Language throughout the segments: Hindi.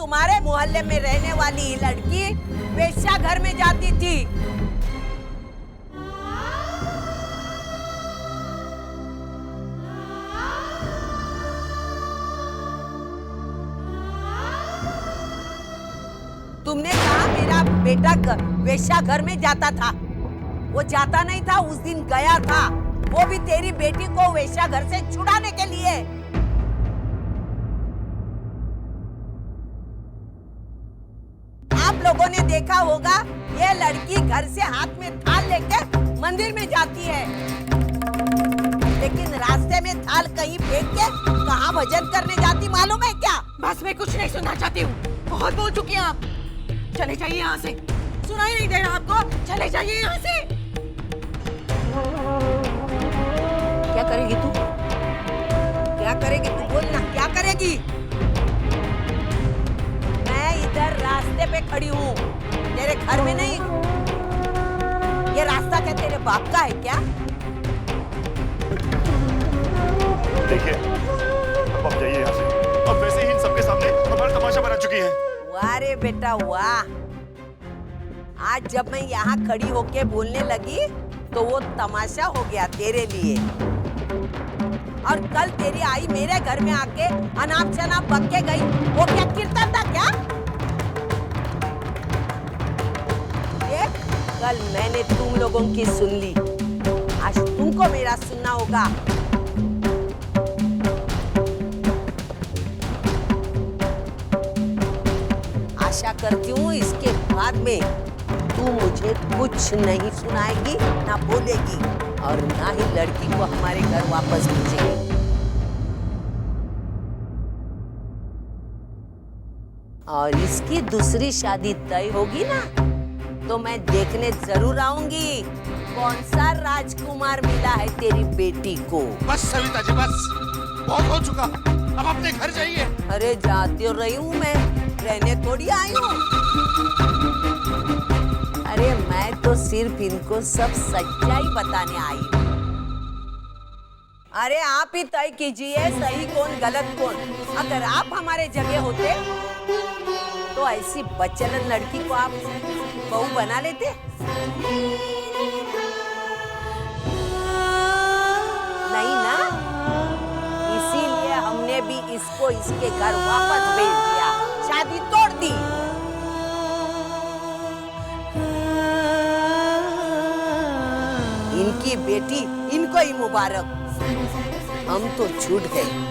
तुम्हारे मोहल्ले में रहने वाली ये लड़की वेश्या घर में जाती थी। तुमने कहा मेरा बेटा वेश्या घर में जाता था। वो जाता नहीं था, उस दिन गया था, वो भी तेरी बेटी को वेश्या घर से छुड़ाने के लिए। आप लोगों ने देखा होगा ये लड़की घर से हाथ में थाल लेकर मंदिर में जाती है, लेकिन रास्ते में थाल कहीं फेंक के कहाँ भजन करने जाती मालूम है क्या? बस मैं कुछ नहीं सुनना चाहती हूँ, बहुत बोल चुकी हैं आप। चले जाइए यहाँ से, सुनाई नहीं दे रहा आपको? चले जाइए यहाँ से। क्या करेगी तू? क्या करेगी तू? बोलना, क्या करेगी? मैं इधर रास्ते पे खड़ी हूँ, तेरे घर में नहीं। ये रास्ता क्या तेरे बाप का है क्या? देखिए, अब आप जाइए यहाँ से। अब वैसे ही इन सबके सामने हमारा तमाशा बना चुकी हैं। वाह रे बेटा वाह! आज जब मैं यहाँ खड़ी होके बोलने लगी तो वो तमाशा हो गया तेरे लिए। और कल तेरी आई मेरे घर में आके अनाप शनाप बक के गई, वो क्या कीर्तन था क्या? देख, कल मैंने तुम लोगों की सुन ली, आज तुमको मेरा सुनना होगा। आशा करती हूँ इसके बाद में तू मुझे कुछ नहीं सुनाएगी, ना बोलेगी, और ना ही लड़की को हमारे घर वापस भेजेगी। और इसकी दूसरी शादी तय होगी ना, तो मैं देखने जरूर आऊंगी कौन सा राजकुमार मिला है तेरी बेटी को। बस सविता जी, बस बहुत हो चुका, अब अपने घर जाइए। अरे जाती रही हूँ मैं, रहने थोड़ी आई हूँ। अरे मैं तो सिर्फ इनको सब सच्चाई बताने आई हूँ। अरे आप ही तय कीजिए सही कौन गलत कौन। अगर आप हमारे जगह होते तो ऐसी बच्चलन लड़की को आप बहू बना लेते? नहीं ना, इसीलिए हमने भी इसको इसके घर वापस भेज दिया, शादी तोड़ दी। इनकी बेटी इनको ही मुबारक, हम तो छूट गए।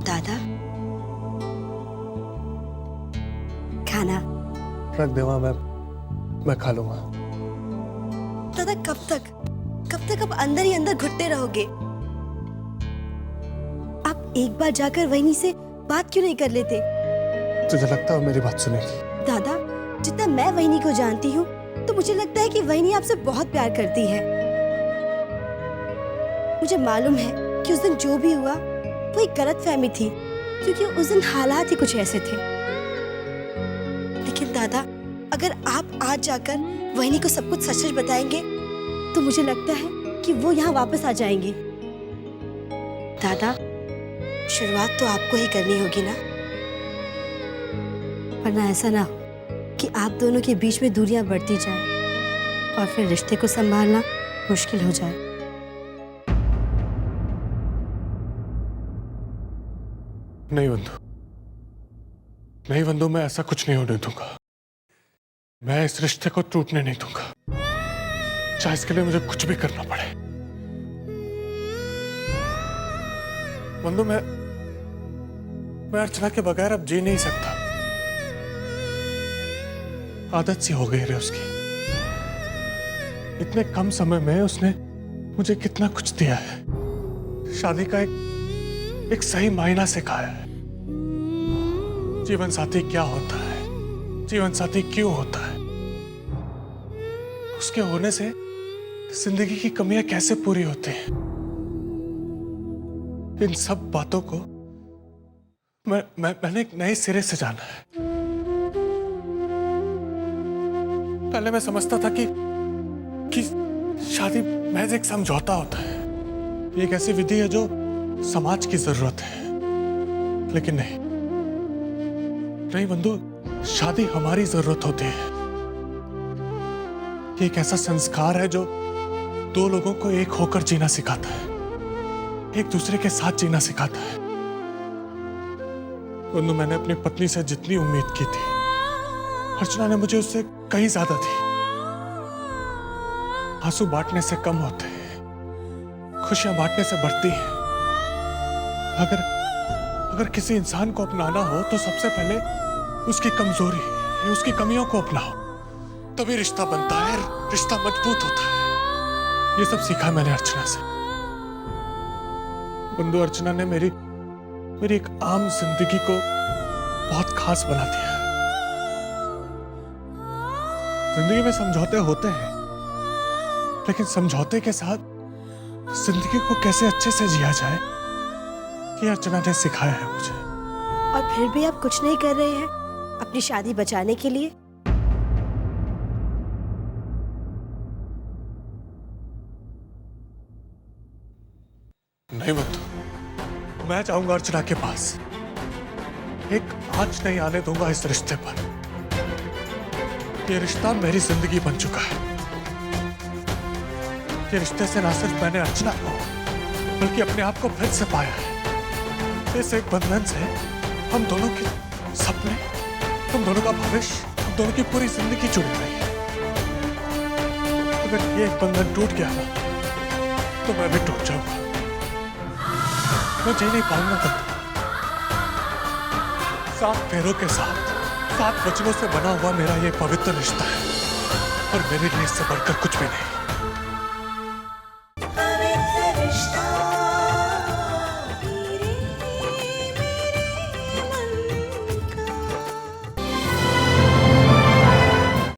दादा, खाना रख दे वहाँ, मैं खा लूंगा। दादा कब तक आप अंदर ही अंदर घुटते रहोगे? आप एक बार जाकर वहिनी से बात क्यों नहीं कर लेते? तुझे लगता है मेरी बात सुनेगी? दादा, जितना मैं वहिनी को जानती हूँ तो मुझे लगता है कि वहिनी आपसे बहुत प्यार करती है। मुझे मालूम है कि उस दिन जो भी हुआ वो एक गलतफहमी थी, क्योंकि उस दिन हालात ही कुछ ऐसे थे। लेकिन दादा, अगर आप आज जाकर वहिनी को सब कुछ सच-सच बताएंगे तो मुझे लगता है कि वो यहाँ वापस आ जाएंगी। दादा, शुरुआत तो आपको ही करनी होगी ना? वरना ऐसा ना हो कि आप दोनों के बीच में दूरियां बढ़ती जाए और फिर रिश्ते को संभालना मुश्किल हो जाए। नहीं बंधु, नहीं बंधु, मैं ऐसा कुछ नहीं होने दूंगा। मैं इस रिश्ते को टूटने नहीं दूंगा, चाहे इसके लिए मुझे कुछ भी करना पड़े। बंधु, मैं अर्चना के बगैर अब जी नहीं सकता। आदत सी हो गई है उसकी। इतने कम समय में उसने मुझे कितना कुछ दिया है। शादी का एक सही मायना सिखाया है। जीवन साथी क्या होता है, जीवन साथी क्यों होता है, उसके होने से जिंदगी की कमियां कैसे पूरी होती हैं। इन सब बातों को मैंने एक नए सिरे से जाना है। पहले मैं समझता था कि शादी महज एक समझौता होता है, ये एक ऐसी विधि है जो समाज की जरूरत है। लेकिन नहीं बंधु, शादी हमारी जरूरत होती है। ये एक ऐसा संस्कार है जो दो लोगों को एक होकर जीना सिखाता है, एक दूसरे के साथ जीना सिखाता है। बंधु, मैंने अपनी पत्नी से जितनी उम्मीद की थी, अर्चना ने मुझे उससे कहीं ज्यादा दी। आंसू बांटने से कम होते हैं, खुशियां बांटने से बढ़ती हैं। अगर किसी इंसान को अपनाना हो तो सबसे पहले उसकी कमजोरी, उसकी कमियों को अपनाओ, तभी रिश्ता बनता है, रिश्ता मजबूत होता है। ये सब सीखा मैंने अर्चना से। बंधु, अर्चना ने मेरी एक आम जिंदगी को बहुत खास बना दिया। जिंदगी में समझौते होते हैं, लेकिन समझौते के साथ जिंदगी को कैसे अच्छे से जिया जाए, ये अर्चना ने सिखाया है मुझे। और फिर भी आप कुछ नहीं कर रहे हैं अपनी शादी बचाने के लिए? नहीं बंधु, मैं जाऊंगा अर्चना के पास। एक आंच नहीं आने दूंगा इस रिश्ते पर। ये रिश्ता मेरी जिंदगी बन चुका है। ये रिश्ते से ना सिर्फ मैंने अर्चना को, बल्कि अपने आप को फिर से पाया है। इस एक बंधन से हम दोनों के सपने, हम दोनों का भविष्य, हम दोनों की पूरी जिंदगी जुड़ी हुई है। अगर ये एक बंधन टूट गया ना, तो मैं भी टूट जाऊंगा। मैं जी नहीं पाऊंगा तब। 7 फेरों के साथ, 7 वचनों से बना हुआ मेरा ये पवित्र रिश्ता है, और मेरे लिए इससे बढ़कर कुछ भी नहीं।